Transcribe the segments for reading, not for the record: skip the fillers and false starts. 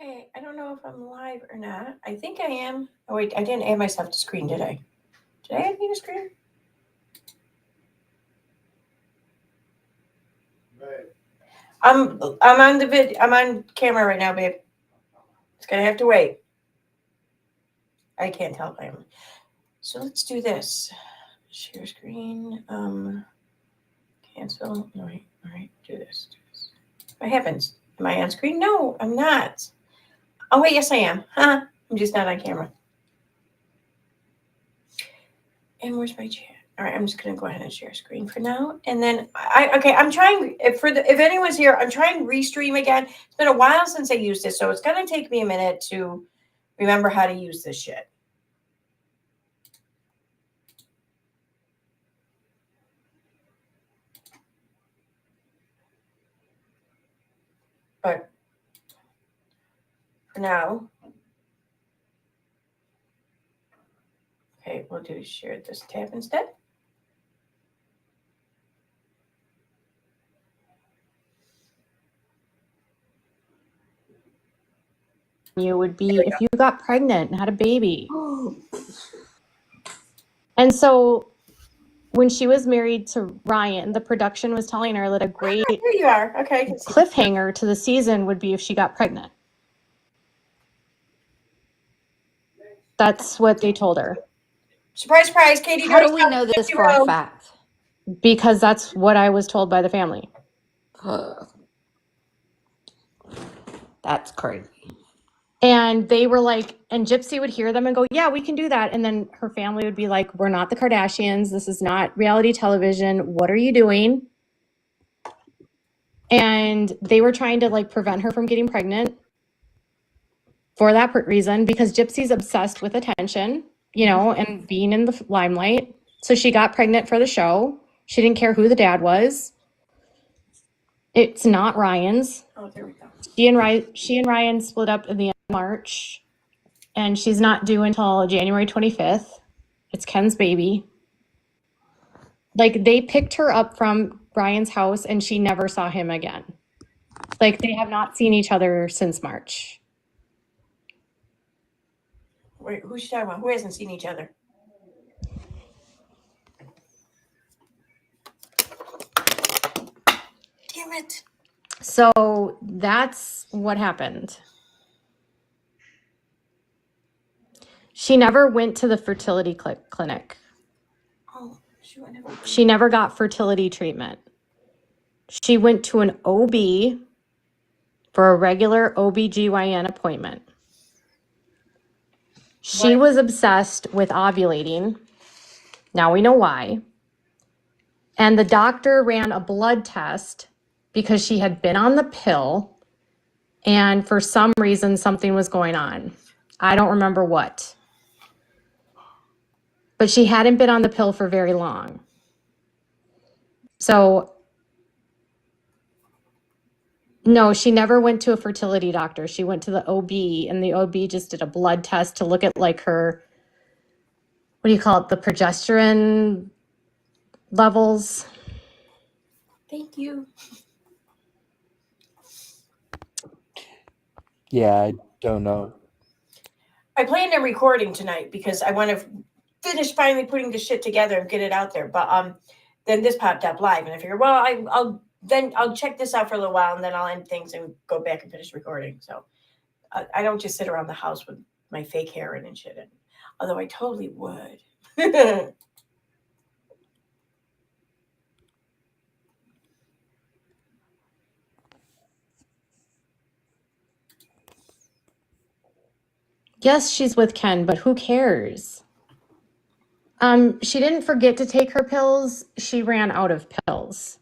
Okay, I don't know if I'm live or not. I think I am. Oh wait, I didn't add myself to screen, did I? Did I add me to screen? Right. I'm on the vid. I'm on camera right now, babe. It's gonna have to wait. I can't tell if I am. So let's do this. Share screen. Cancel. All right. All right. Do this. Do this. What happens? Am I on screen? No, I'm not. Oh wait, yes I am. Huh? I'm just not on camera. And where's my chat? All right, I'm just gonna go ahead and share screen for now, and then I'm trying if anyone's here, I'm trying Restream again. It's been a while since I used it, so it's gonna take me a minute to remember how to use this shit. But for now, okay, we'll do share this tab instead. You would be if you got pregnant and had a baby. And so when she was married to Ryan, the production was telling her that a great Here you are. Okay. cliffhanger to the season would be if she got pregnant. That's what they told her. Surprise, surprise, Katie. How do we know this for a fact? Because that's what I was told by the family. That's crazy. And they were like, and Gypsy would hear them and go, yeah, we can do that. And then her family would be like, we're not the Kardashians. This is not reality television. What are you doing? And they were trying to like prevent her from getting pregnant for that reason, because Gypsy's obsessed with attention, you know, and being in the limelight. So she got pregnant for the show. She didn't care who the dad was. It's not Ryan's. Oh, there we go. She and Ryan split up in the end of March, and she's not due until January 25th. It's Ken's baby. Like, they picked her up from Ryan's house and she never saw him again. Like, they have not seen each other since March. Wait, who's she talking about? Who hasn't seen each other? Damn it. So that's what happened. She never went to the fertility clinic. Oh, she never got fertility treatment. She went to an OB for a regular OB/GYN appointment. She was obsessed with ovulating. Now we know why. And the doctor ran a blood test because she had been on the pill, and for some reason something was going on. I don't remember what. But she hadn't been on the pill for very long. So, no, she never went to a fertility doctor. She went to the OB, and the OB just did a blood test to look at like her, what do you call it, the progesterone levels. Thank you. Yeah, I don't know. I planned on recording tonight because I want to finish finally putting the shit together and get it out there. But then this popped up live, and I figured, well, I'll check this out for a little while, and then I'll end things and go back and finish recording. So I don't just sit around the house with my fake hair and shit. Although I totally would. Yes, she's with Ken, but who cares? She didn't forget to take her pills. She ran out of pills.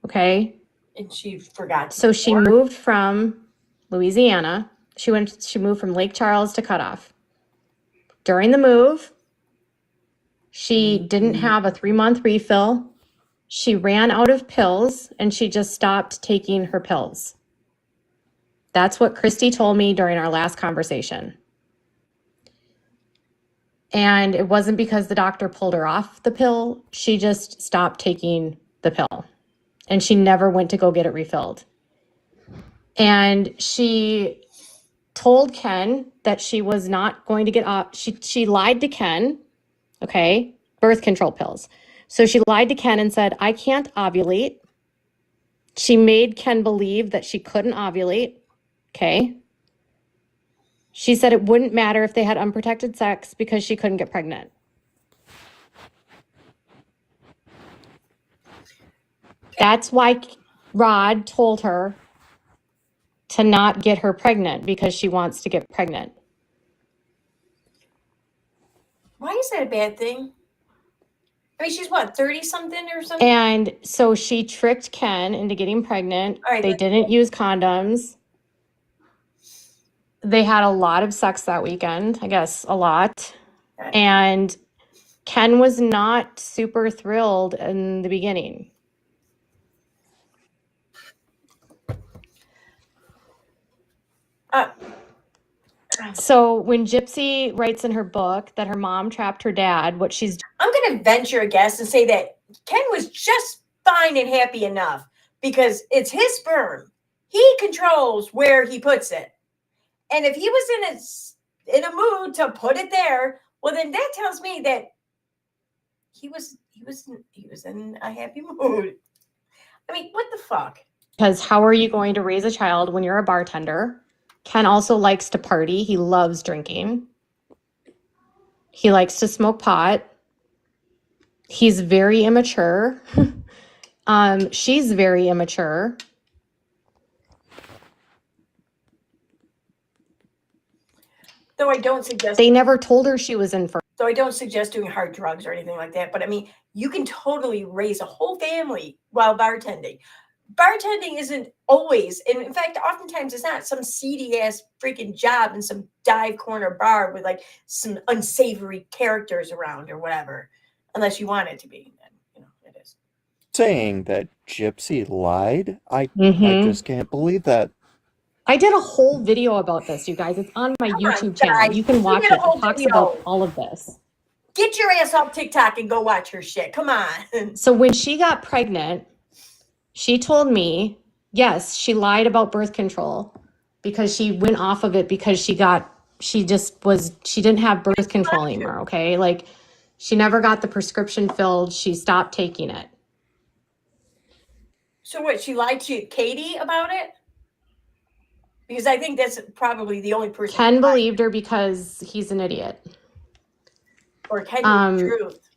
Okay? And she forgot. So she moved from Louisiana. She moved from Lake Charles to Cutoff. During the move, she didn't have a 3-month refill. She ran out of pills, and she just stopped taking her pills. That's what Christy told me during our last conversation. And it wasn't because the doctor pulled her off the pill. She just stopped taking the pill. And she never went to go get it refilled. And she told Ken that she was not going to get off. She lied to Ken, okay? Birth control pills. So she lied to Ken and said, I can't ovulate. She made Ken believe that she couldn't ovulate, okay? She said it wouldn't matter if they had unprotected sex because she couldn't get pregnant. That's why Rod told her to not get her pregnant because she wants to get pregnant. Why is that a bad thing? I mean, she's what, 30 something or something? And so she tricked Ken into getting pregnant. All right, They that's didn't use condoms. They had a lot of sex that weekend, I guess a lot. Okay. And Ken was not super thrilled in the beginning. Uh, So when Gypsy writes in her book that her mom trapped her dad, what she's I'm going to venture a guess and say that Ken was just fine and happy enough because it's his sperm. He controls where he puts it. And if he was in a mood to put it there, well, then that tells me that he was in a happy mood. I mean, what the fuck? because how are you going to raise a child when you're a bartender? Ken also likes to party. He loves drinking. He likes to smoke pot. He's very immature. She's very immature. Though I don't suggest They never told her she was infertile. So I don't suggest doing hard drugs or anything like that. But I mean, you can totally raise a whole family while bartending. Bartending isn't always, and in fact, oftentimes it's not some seedy ass freaking job in some dive corner bar with like some unsavory characters around or whatever. Unless you want it to be, then it is. Saying that Gypsy lied? I Mhm. just can't believe that. I did a whole video about this, you guys. It's on my Come on, YouTube channel. guys. You can You watch did it. a whole It talks video. about all of this. Get your ass off TikTok and go watch her shit. Come on. So when she got pregnant, she told me, yes, she lied about birth control because she went off of it because she didn't have birth control anymore, okay? Like she never got the prescription filled. She stopped taking it. So what? She lied to Katie about it? Because I think that's probably the only person. Ken believed her because he's an idiot. Or Ken knew the truth.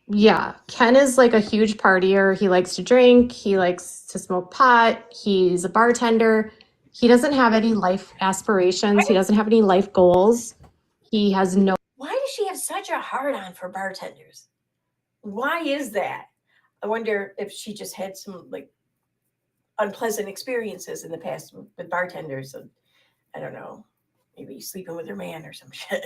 Yeah, Ken is like a huge partier. He likes to drink. He likes to smoke pot. He's a bartender. He doesn't have any life aspirations. He doesn't have any life goals. He has no. Why does she have such a hard on for bartenders? Why is that? I wonder if she just had some like unpleasant experiences in the past with bartenders. And I don't know, maybe sleeping with her man or some shit.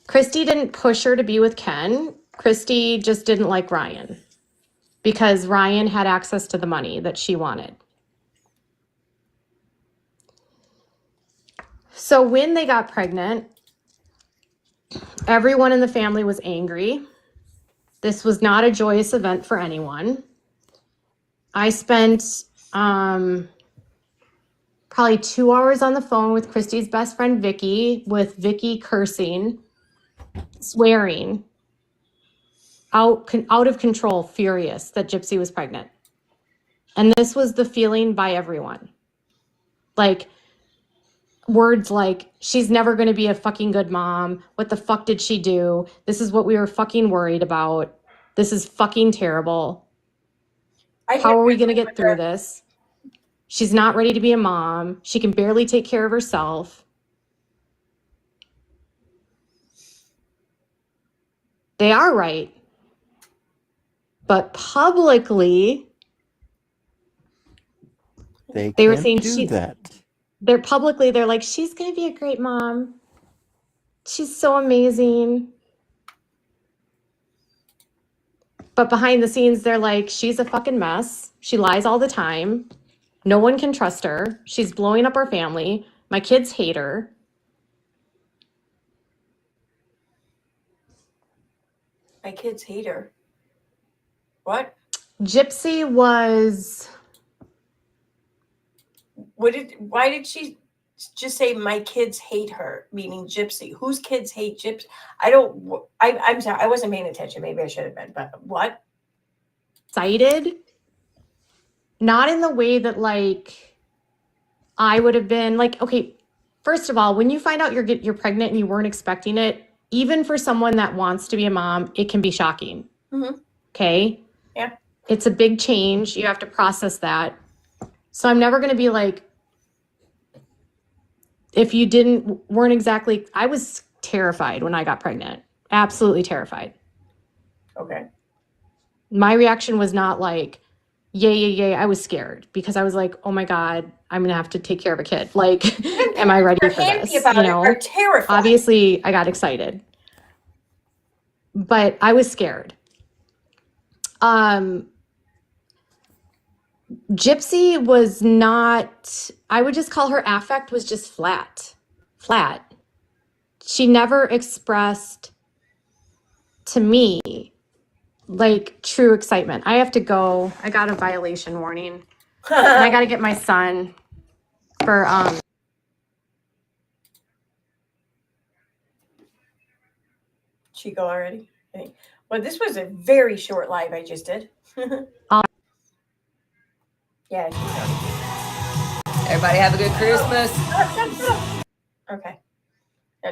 Christy didn't push her to be with Ken. Christy just didn't like Ryan because Ryan had access to the money that she wanted. So when they got pregnant, everyone in the family was angry. This was not a joyous event for anyone. I spent probably 2 hours on the phone with Christy's best friend, Vicky, with Vicky cursing, swearing, out of control, furious that Gypsy was pregnant. And this was the feeling by everyone. Like words like, she's never going to be a fucking good mom. What the fuck did she do? This is what we were fucking worried about. This is fucking terrible. How are we going to get through this? She's not ready to be a mom. She can barely take care of herself. They are right. But publicly, They were can't saying do that. they're like, she's going to be a great mom. She's so amazing. But behind the scenes, they're like, she's a fucking mess. She lies all the time. No one can trust her. She's blowing up our family. My kids hate her. My kids hate her. What? Gypsy was why did she just say my kids hate her, meaning Gypsy? Whose kids hate Gypsy? I'm sorry, I wasn't paying attention. Maybe I should have been, but what? Excited, not in the way that like I would have been like, okay, first of all, when you find out you're pregnant and you weren't expecting it, even for someone that wants to be a mom, it can be shocking. Mhm. Okay. Yeah. It's a big change. You have to process that. So I'm never going to be like, if you weren't exactly, I was terrified when I got pregnant. Absolutely terrified. Okay. My reaction was not like, yay. I was scared because I was like, oh my God, I'm going to have to take care of a kid. Like, am I ready You're for happy this? about You it, know, are terrified. obviously I got excited, but I was scared. Gypsy was not, I would just call her affect was just flat. She never expressed to me like true excitement. I have to go. I got a violation warning. And I got to get my son for Chico already. I think. Well, this was a very short live I just did. Yeah. Everybody have a good Christmas. Okay.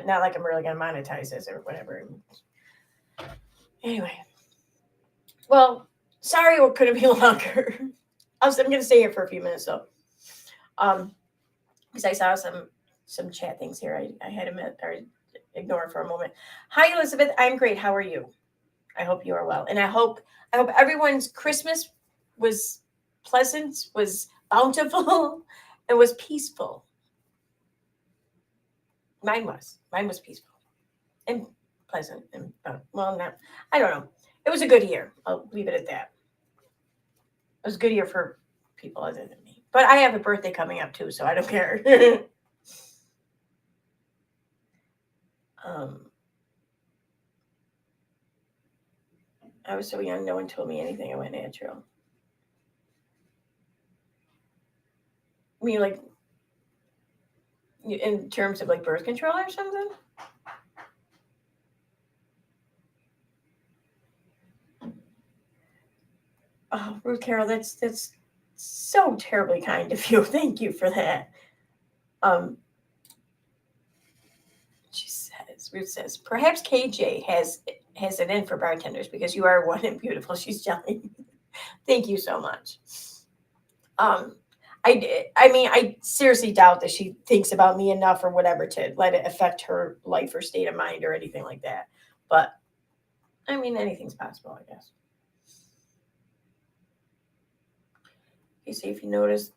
Not like I'm really gonna monetize this or whatever. Anyway. Well, sorry it couldn't be longer. I'm gonna stay here for a few minutes though. Because I saw some chat things here. I had to ignore for a moment. Hi Elizabeth, I'm great. How are you? I hope you are well. And I hope everyone's Christmas was pleasant, was bountiful, and was peaceful. Mine was peaceful and pleasant and well, not, I don't know. It was a good year. I'll leave it at that. It was a good year for people other than me. But I have a birthday coming up too, so I don't care. I was so young, no one told me anything. I went natural. I mean, like, in terms of like birth control or something? Oh, Ruth Carol, that's so terribly kind of you. Thank you for that. Ruth says, perhaps KJ has an in for bartenders because you are one and beautiful. She's jelly. Thank you so much. I mean, I seriously doubt that she thinks about me enough or whatever to let it affect her life or state of mind or anything like that. But I mean, anything's possible, I guess. You see, if you notice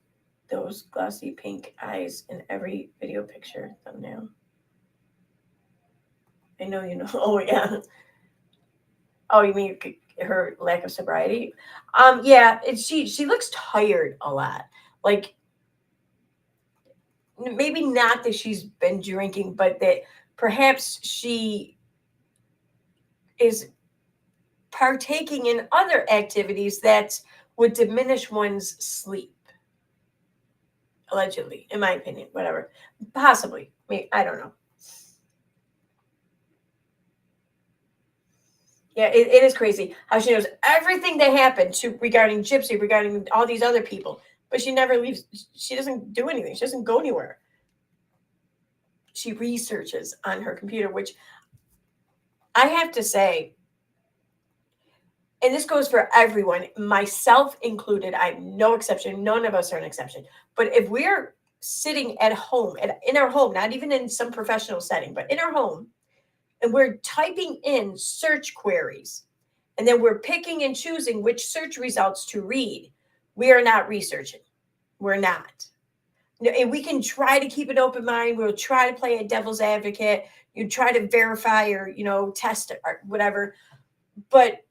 those glossy pink eyes in every video picture thumbnail. I know you know. Oh yeah. Oh, you mean her lack of sobriety? Yeah. She looks tired a lot. Like maybe not that she's been drinking, but that perhaps she is partaking in other activities that would diminish one's sleep. Allegedly, in my opinion, whatever. Possibly. I don't know. Yeah, it is crazy how she knows everything that happened regarding Gypsy, regarding all these other people, but she never leaves. She doesn't do anything. She doesn't go anywhere. She researches on her computer, which I have to say, and this goes for everyone, myself included. I'm no exception. None of us are an exception. But if we're sitting at home, in our home, not even in some professional setting, but in our home, and we're typing in search queries, and then we're picking and choosing which search results to read, we are not researching. We're not. And we can try to keep an open mind. We'll try to play a devil's advocate. You try to verify or, test or whatever. But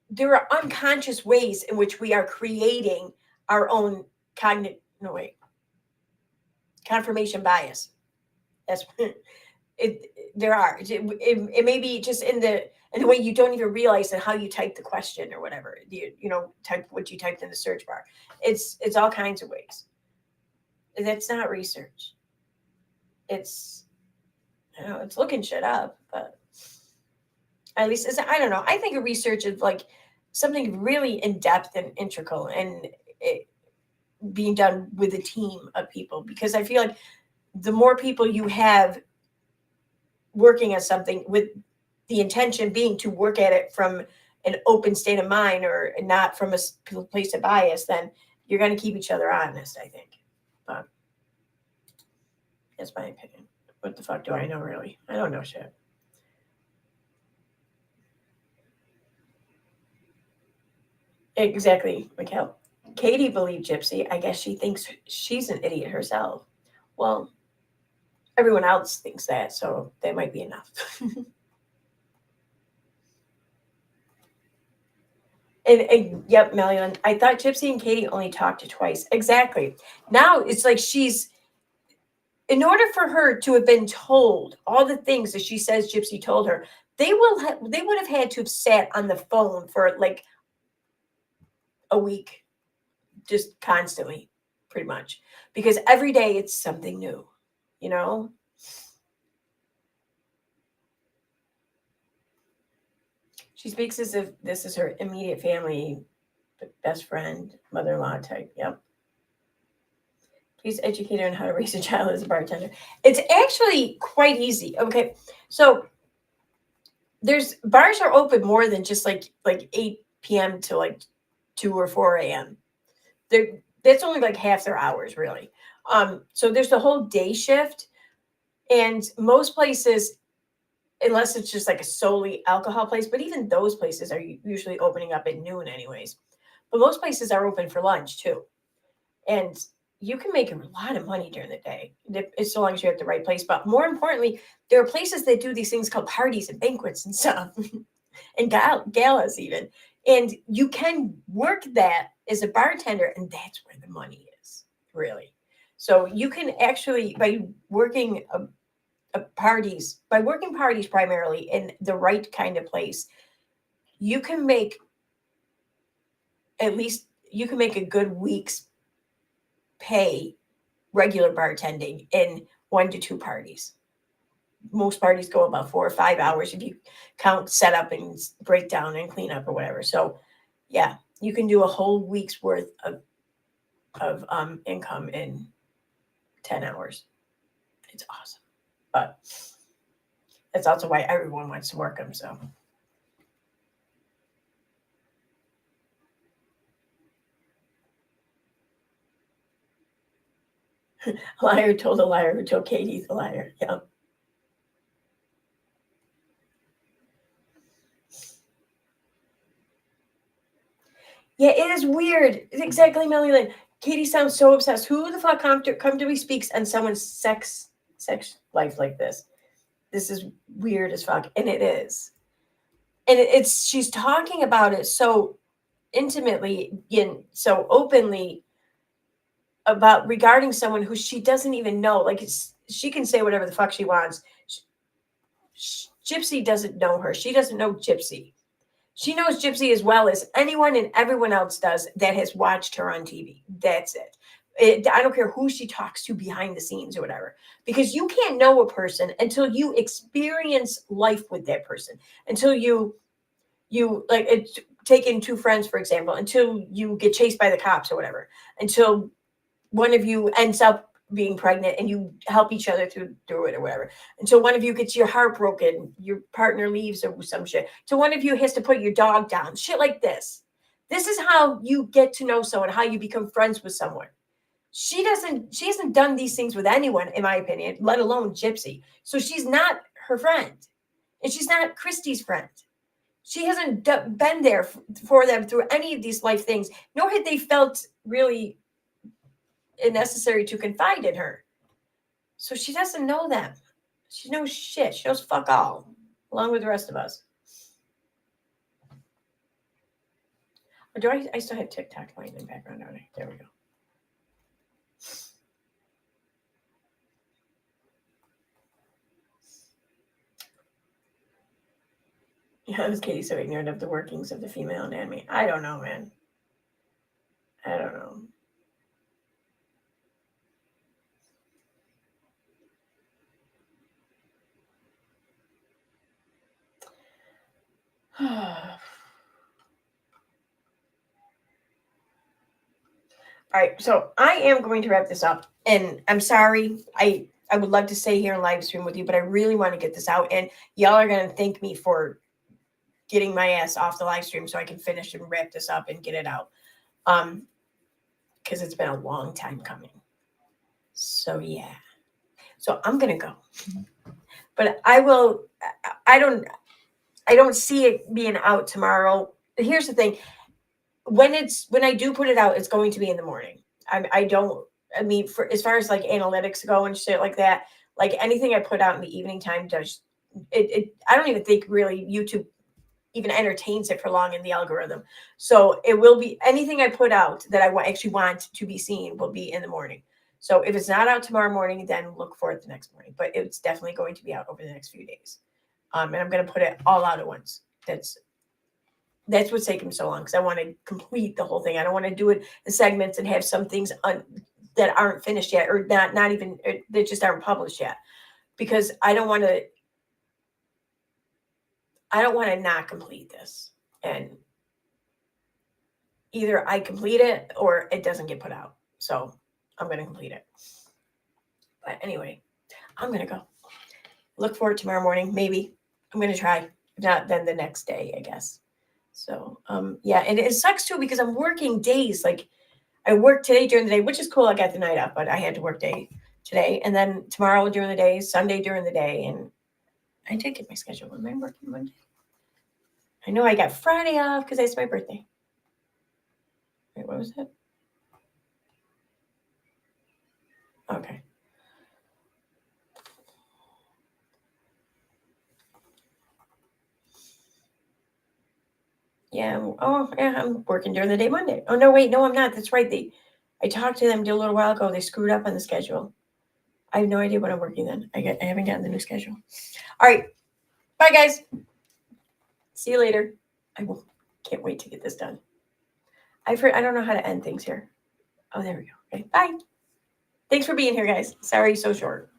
there are unconscious ways in which we are creating our own confirmation bias. That's it. There are. It may be just in the way you don't even realize that how you type the question or whatever. Type what you typed in the search bar. It's all kinds of ways. That's not research. It's, it's looking shit up, but at least I don't know. I think a research is like something really in depth and integral, and it being done with a team of people, because I feel like the more people you have working at something with the intention being to work at it from an open state of mind or not from a place of bias, then you're going to keep each other honest, I think. But that's my opinion. What the fuck do I know, really? I don't know shit. Exactly, Mikhail. Katie believed Gypsy. I guess she thinks she's an idiot herself. Well, everyone else thinks that, so that might be enough. And yep, Melian, I thought Gypsy and Katie only talked twice. Exactly. Now it's like in order for her to have been told all the things that she says Gypsy told her, they would have had to have sat on the phone for like a week, just constantly, pretty much, because every day it's something new, you know. She speaks as if this is her immediate family, best friend, mother-in-law type. Yep. Please educate her on how to raise a child as a bartender. It's actually quite easy. Okay, so there's bars are open more than just like 8 p.m. to like 2 or 4 a.m. That's only like half their hours, really. So there's the whole day shift, and most places, unless it's just like a solely alcohol place, but even those places are usually opening up at noon anyways. But most places are open for lunch too. And you can make a lot of money during the day, as long as you're at the right place. But more importantly, there are places that do these things called parties and banquets and stuff, and galas even. And you can work that as a bartender, and that's where the money is, really. So you can actually, by working parties primarily in the right kind of place, you can make a good week's pay regular bartending in 1 to 2 parties. Most parties go about 4 or 5 hours if you count setup and breakdown and cleanup or whatever. So yeah, you can do a whole week's worth of income in 10 hours. It's awesome. But that's also why everyone wants to work them. So a liar told a liar who told Katie the liar. Yeah. Yeah, it is weird. It's exactly, Melanie Lynn. Katie sounds so obsessed. Who the fuck come to me speaks on someone's sex life like this? This is weird as fuck, and it is. And she's talking about it so intimately and so openly about regarding someone who she doesn't even know. Like she can say whatever the fuck she wants. Gypsy doesn't know her. She doesn't know Gypsy. She knows Gypsy as well as anyone and everyone else does that has watched her on TV. That's it. I don't care who she talks to behind the scenes or whatever, because you can't know a person until you experience life with that person, until you like take in 2 friends, for example, until you get chased by the cops or whatever, until one of you ends up being pregnant and you help each other through it or whatever, until one of you gets your heart broken, your partner leaves or some shit, so one of you has to put your dog down, shit like this. This is how you get to know someone, how you become friends with someone. She hasn't done these things with anyone, in my opinion, let alone Gypsy. So she's not her friend, and she's not Christy's friend. She hasn't been there for them through any of these life things, nor had they felt really necessary to confide in her. So she doesn't know them. She knows shit. She knows fuck all, along with the rest of us. Or do I still have TikTok playing in the background, don't I? There we go. Yeah, I was Katie so ignorant of the workings of the female anatomy. I don't know, man. I don't know. All right, so I am going to wrap this up, and I'm sorry. I would love to stay here and live stream with you, but I really want to get this out, and y'all are going to thank me for getting my ass off the live stream so I can finish and wrap this up and get it out. Because it's been a long time coming. So yeah. So I'm gonna go, but I will. I don't see it being out tomorrow. Here's the thing: when I do put it out, it's going to be in the morning. I mean, for as far as like analytics go and shit like that, like anything I put out in the evening time does it. I don't even think really YouTube even entertains it for long in the algorithm. So it will be anything I put out that I actually want to be seen will be in the morning. So if it's not out tomorrow morning, then look for it the next morning. But it's definitely going to be out over the next few days. And I'm going to put it all out at once. That's what's taking so long because I want to complete the whole thing. I don't want to do it in segments and have some things that aren't finished yet or not even that just aren't published yet, because I don't want to not complete this, and either I complete it or it doesn't get put out. So I'm going to complete it. But anyway, I'm going to go. Look for it tomorrow morning. Maybe I'm going to try. If not, then the next day, I guess. So, yeah. And it sucks too, because I'm working days. Like I work today during the day, which is cool. I got the night off, but I had to work day today. And then tomorrow during the day, Sunday during the day. And I did get my schedule. Am I working Monday? I know I got Friday off because it's my birthday. Wait, what was it? Okay. Yeah. Oh, yeah. I'm working during the day Monday. Oh no, wait, no, I'm not. That's right. I talked to them a little while ago. They screwed up on the schedule. I have no idea when I'm working then. I haven't gotten the new schedule. All right. Bye, guys. See you later. Can't wait to get this done. I don't know how to end things here. Oh, there we go. Okay. Bye. Thanks for being here, guys. Sorry, so short.